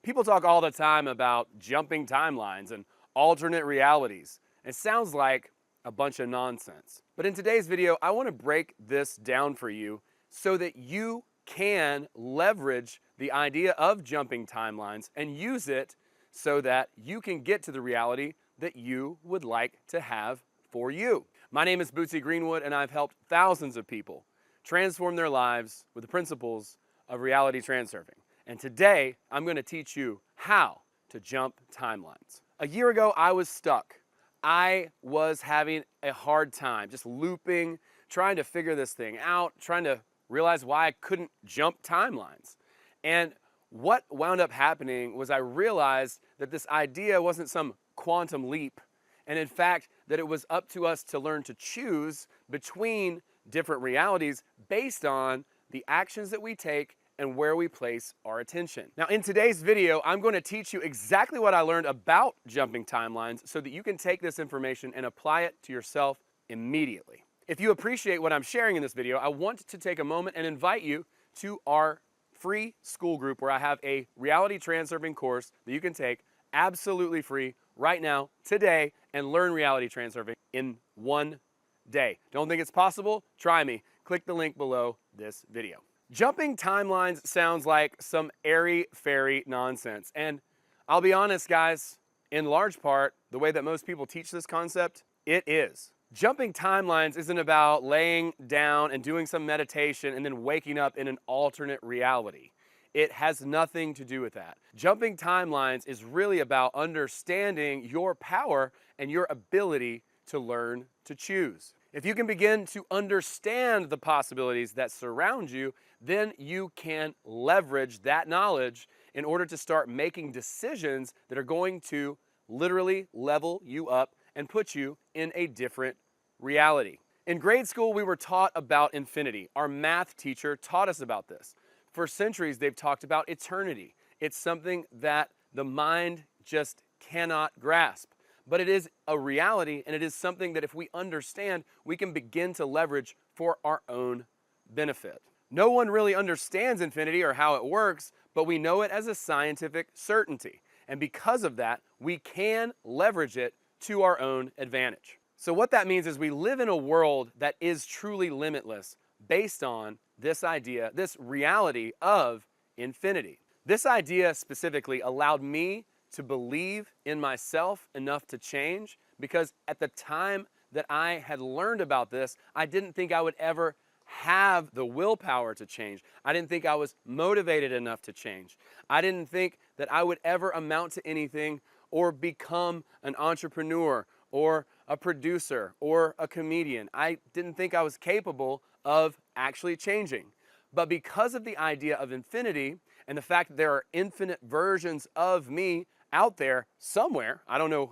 People talk all the time about jumping timelines and alternate realities. It sounds like a bunch of nonsense. But in today's video, I want to break this down for you so that you can leverage the idea of jumping timelines and use it so that you can get to the reality that you would like to have for you. My name is Bootsy Greenwood, and I've helped thousands of people transform their lives with the principles of reality transurfing. And today, I'm going to teach you how to jump timelines. A year ago, I was stuck. I was having a hard time just looping, trying to figure this thing out, trying to realize why I couldn't jump timelines. And what wound up happening was I realized that this idea wasn't some quantum leap, and in fact, that it was up to us to learn to choose between different realities based on the actions that we take and where we place our attention. Now, in today's video, I'm going to teach you exactly what I learned about jumping timelines so that you can take this information and apply it to yourself immediately. If you appreciate what I'm sharing in this video, I want to take a moment and invite you to our free school group where I have a reality transurfing course that you can take absolutely free right now, today, and learn reality transurfing in one day. Don't think it's possible? Try me. Click the link below this video. Jumping timelines sounds like some airy-fairy nonsense. And I'll be honest, guys, in large part, the way that most people teach this concept, it is. Jumping timelines isn't about laying down and doing some meditation and then waking up in an alternate reality. It has nothing to do with that. Jumping timelines is really about understanding your power and your ability to learn to choose. If you can begin to understand the possibilities that surround you, then you can leverage that knowledge in order to start making decisions that are going to literally level you up and put you in a different reality. In grade school, we were taught about infinity. Our math teacher taught us about this. For centuries, they've talked about eternity. It's something that the mind just cannot grasp. But it is a reality, and it is something that if we understand, we can begin to leverage for our own benefit. No one really understands infinity or how it works, but we know it as a scientific certainty. And because of that, we can leverage it to our own advantage. So what that means is we live in a world that is truly limitless based on this idea, this reality of infinity. This idea specifically allowed me to believe in myself enough to change, because at the time that I had learned about this, I didn't think I would ever have the willpower to change. I didn't think I was motivated enough to change. I didn't think that I would ever amount to anything or become an entrepreneur or a producer or a comedian. I didn't think I was capable of actually changing. But because of the idea of infinity and the fact that there are infinite versions of me out there somewhere, I don't know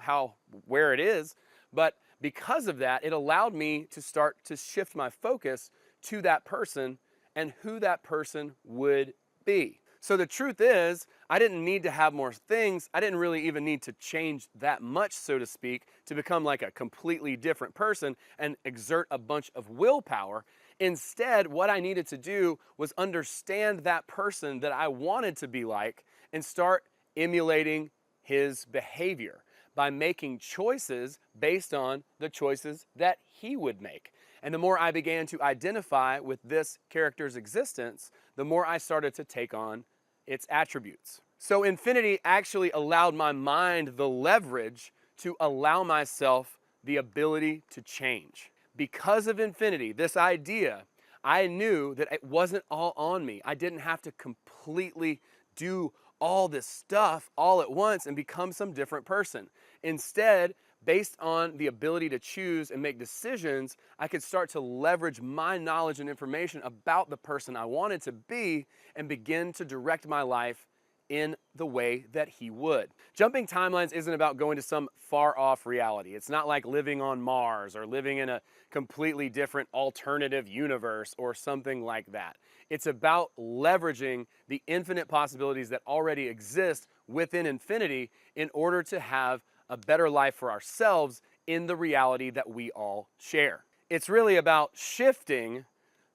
where it is, but because of that, it allowed me to start to shift my focus to that person and who that person would be. So the truth is, I didn't need to have more things. I didn't really even need to change that much, so to speak, to become like a completely different person and exert a bunch of willpower. Instead, what I needed to do was understand that person that I wanted to be like and start emulating his behavior by making choices based on the choices that he would make. And the more I began to identify with this character's existence, the more I started to take on its attributes. So infinity actually allowed my mind the leverage to allow myself the ability to change. Because of infinity, this idea, I knew that it wasn't all on me. I didn't have to completely do all this stuff all at once and become some different person. Instead, based on the ability to choose and make decisions, I could start to leverage my knowledge and information about the person I wanted to be and begin to direct my life in the way that he would. Jumping timelines isn't about going to some far-off reality. It's not like living on Mars or living in a completely different alternative universe or something like that. It's about leveraging the infinite possibilities that already exist within infinity in order to have a better life for ourselves in the reality that we all share. It's really about shifting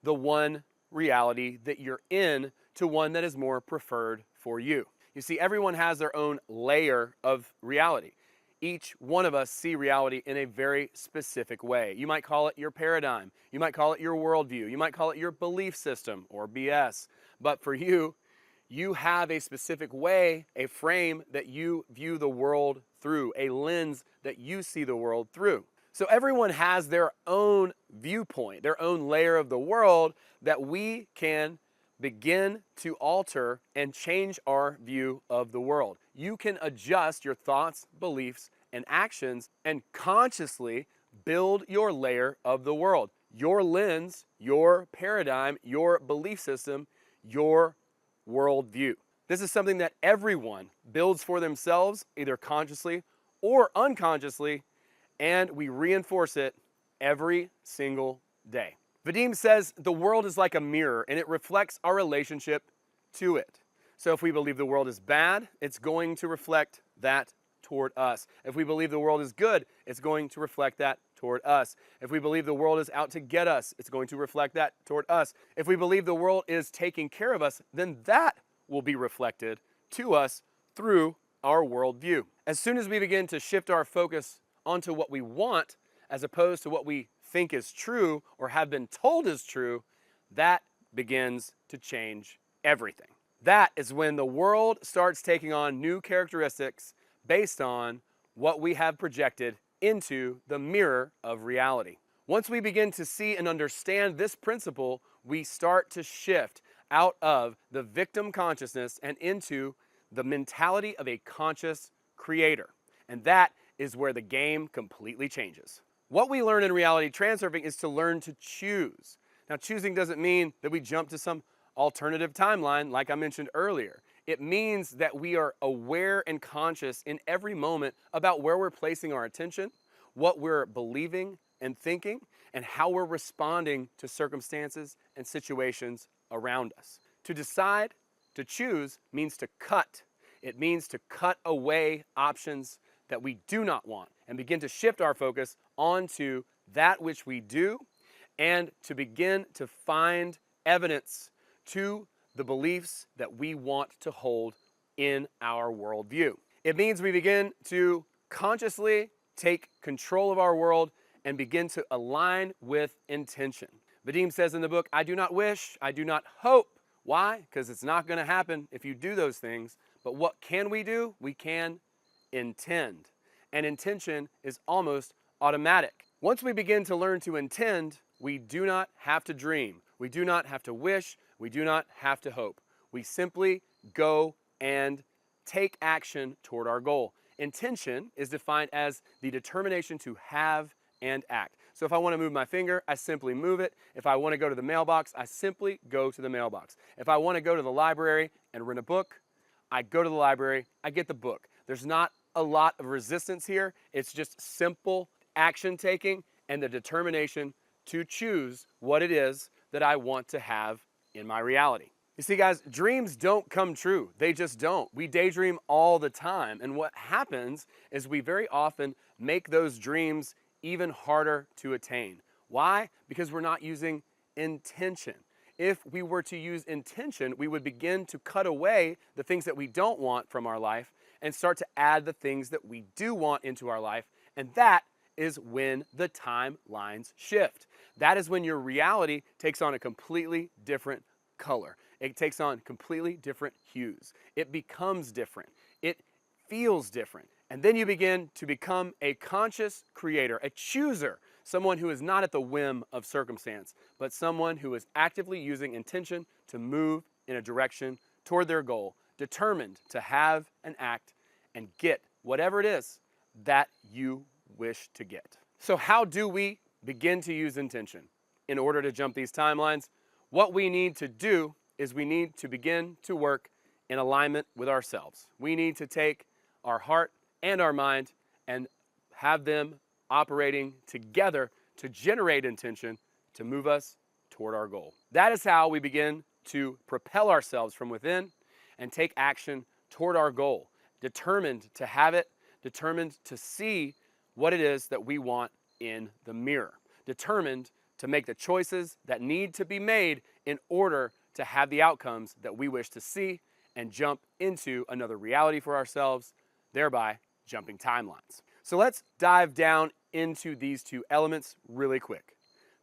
the one reality that you're in to one that is more preferred for you. You see, everyone has their own layer of reality. Each one of us see reality in a very specific way. You might call it your paradigm. You might call it your worldview. You might call it your belief system or BS. But for you, you have a specific way, a frame that you view the world through, a lens that you see the world through. So everyone has their own viewpoint, their own layer of the world that we can begin to alter and change our view of the world. You can adjust your thoughts, beliefs, and actions and consciously build your layer of the world. Your lens, your paradigm, your belief system, your worldview. This is something that everyone builds for themselves, either consciously or unconsciously, and we reinforce it every single day. Vadim says the world is like a mirror and it reflects our relationship to it. So if we believe the world is bad, it's going to reflect that toward us. If we believe the world is good, it's going to reflect that toward us. If we believe the world is out to get us, it's going to reflect that toward us. If we believe the world is taking care of us, then that will be reflected to us through our worldview. As soon as we begin to shift our focus onto what we want, as opposed to what we think is true or have been told is true, that begins to change everything. That is when the world starts taking on new characteristics based on what we have projected into the mirror of reality. Once we begin to see and understand this principle, we start to shift out of the victim consciousness and into the mentality of a conscious creator. And that is where the game completely changes. What we learn in reality transurfing is to learn to choose. Now, choosing doesn't mean that we jump to some alternative timeline like I mentioned earlier. It means that we are aware and conscious in every moment about where we're placing our attention, what we're believing and thinking, and how we're responding to circumstances and situations around us. To decide, to choose, means to cut. It means to cut away options that we do not want and begin to shift our focus onto that which we do and to begin to find evidence to the beliefs that we want to hold in our worldview. It means we begin to consciously take control of our world and begin to align with intention. Vadim says in the book, I do not wish, I do not hope. Why? Because it's not going to happen if you do those things. But what can we do? We can intend. And intention is almost automatic. Once we begin to learn to intend, we do not have to dream. We do not have to wish. We do not have to hope. We simply go and take action toward our goal. Intention is defined as the determination to have and act. So if I want to move my finger, I simply move it. If I want to go to the mailbox, I simply go to the mailbox. If I want to go to the library and rent a book, I go to the library, I get the book. There's not a lot of resistance here. It's just simple action taking and the determination to choose what it is that I want to have in my reality. You see, guys, dreams don't come true. They just don't. We daydream all the time. And what happens is we very often make those dreams even harder to attain. Why? Because we're not using intention. If we were to use intention, we would begin to cut away the things that we don't want from our life and start to add the things that we do want into our life. And that is when the timelines shift. That is when your reality takes on a completely different color. It takes on completely different hues. It becomes different. It feels different. And then you begin to become a conscious creator, a chooser, someone who is not at the whim of circumstance, but someone who is actively using intention to move in a direction toward their goal, determined to have and act and get whatever it is that you wish to get. So how do we begin to use intention in order to jump these timelines? What we need to do is we need to begin to work in alignment with ourselves. We need to take our heart and our mind and have them operating together to generate intention to move us toward our goal. That is how we begin to propel ourselves from within and take action toward our goal, determined to have it, determined to see what it is that we want in the mirror, determined to make the choices that need to be made in order to have the outcomes that we wish to see and jump into another reality for ourselves, thereby jumping timelines. So let's dive down into these two elements really quick.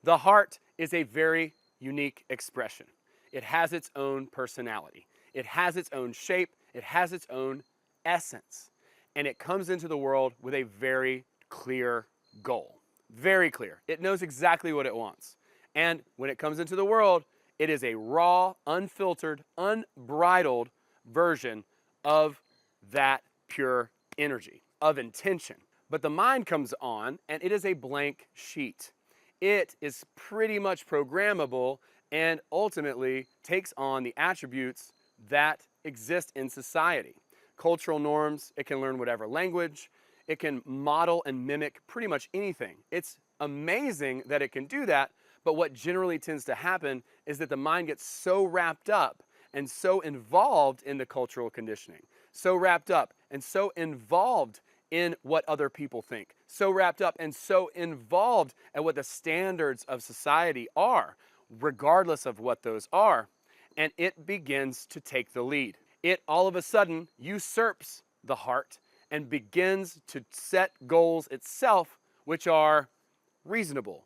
The heart is a very unique expression. It has its own personality. It has its own shape. It has its own essence. And it comes into the world with a very clear goal. Very clear. It knows exactly what it wants. And when it comes into the world, it is a raw, unfiltered, unbridled version of that pure energy, of intention. But the mind comes on and it is a blank sheet. It is pretty much programmable and ultimately takes on the attributes that exist in society. Cultural norms, it can learn whatever language, it can model and mimic pretty much anything. It's amazing that it can do that, but what generally tends to happen is that the mind gets so wrapped up and so involved in the cultural conditioning, so wrapped up and so involved in what other people think, so wrapped up and so involved at what the standards of society are, regardless of what those are, and it begins to take the lead. It all of a sudden usurps the heart and begins to set goals itself, which are reasonable,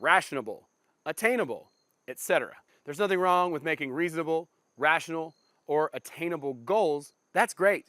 rational, attainable, etc. There's nothing wrong with making reasonable, rational, or attainable goals. That's great.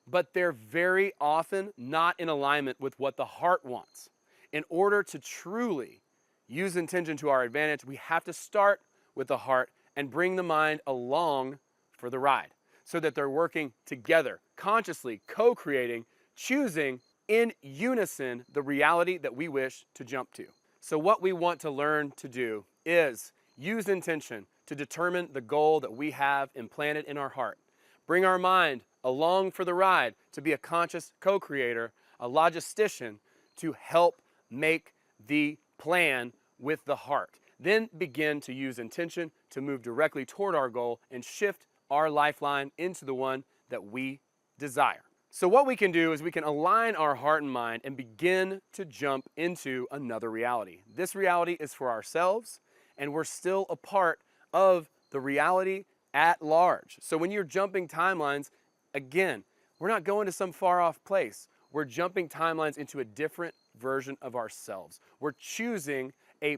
But they're very often not in alignment with what the heart wants. In order to truly use intention to our advantage, we have to start with the heart and bring the mind along for the ride so that they're working together, consciously co-creating, choosing in unison the reality that we wish to jump to. So what we want to learn to do is use intention to determine the goal that we have implanted in our heart. Bring our mind along for the ride to be a conscious co-creator, a logistician to help make the plan with the heart. Then begin to use intention to move directly toward our goal and shift our lifeline into the one that we desire. So what we can do is we can align our heart and mind and begin to jump into another reality. This reality is for ourselves, and we're still a part of the reality at large. So when you're jumping timelines, again, we're not going to some far off place. We're jumping timelines into a different version of ourselves. We're choosing a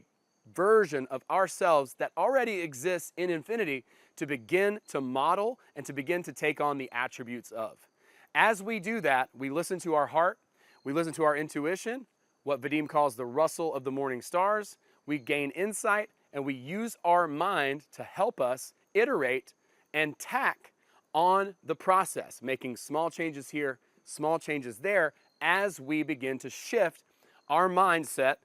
version of ourselves that already exists in infinity to begin to model and to begin to take on the attributes of. As we do that, we listen to our heart, we listen to our intuition, what Vadim calls the rustle of the morning stars. We gain insight and we use our mind to help us iterate and tack on the process, making small changes here, small changes there, as we begin to shift our mindset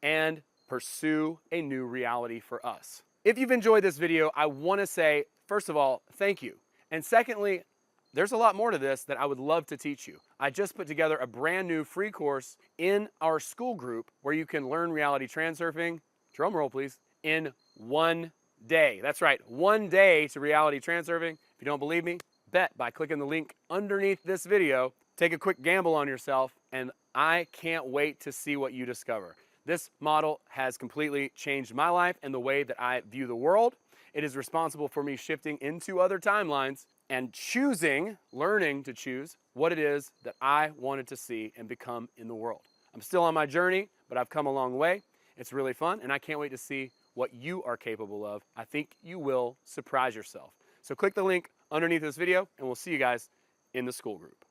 and pursue a new reality for us. If you've enjoyed this video, I want to say, first of all, thank you. And secondly, there's a lot more to this that I would love to teach you. I just put together a brand new free course in our school group where you can learn reality transurfing, drum roll please, in 1 day. That's right, 1 day to reality transurfing. If you don't believe me, bet by clicking the link underneath this video. Take a quick gamble on yourself, and I can't wait to see what you discover. This model has completely changed my life and the way that I view the world. It is responsible for me shifting into other timelines and learning to choose what it is that I wanted to see and become in the world. I'm still on my journey, but I've come a long way. It's really fun, and I can't wait to see what you are capable of. I think you will surprise yourself. So click the link underneath this video, and we'll see you guys in the school group.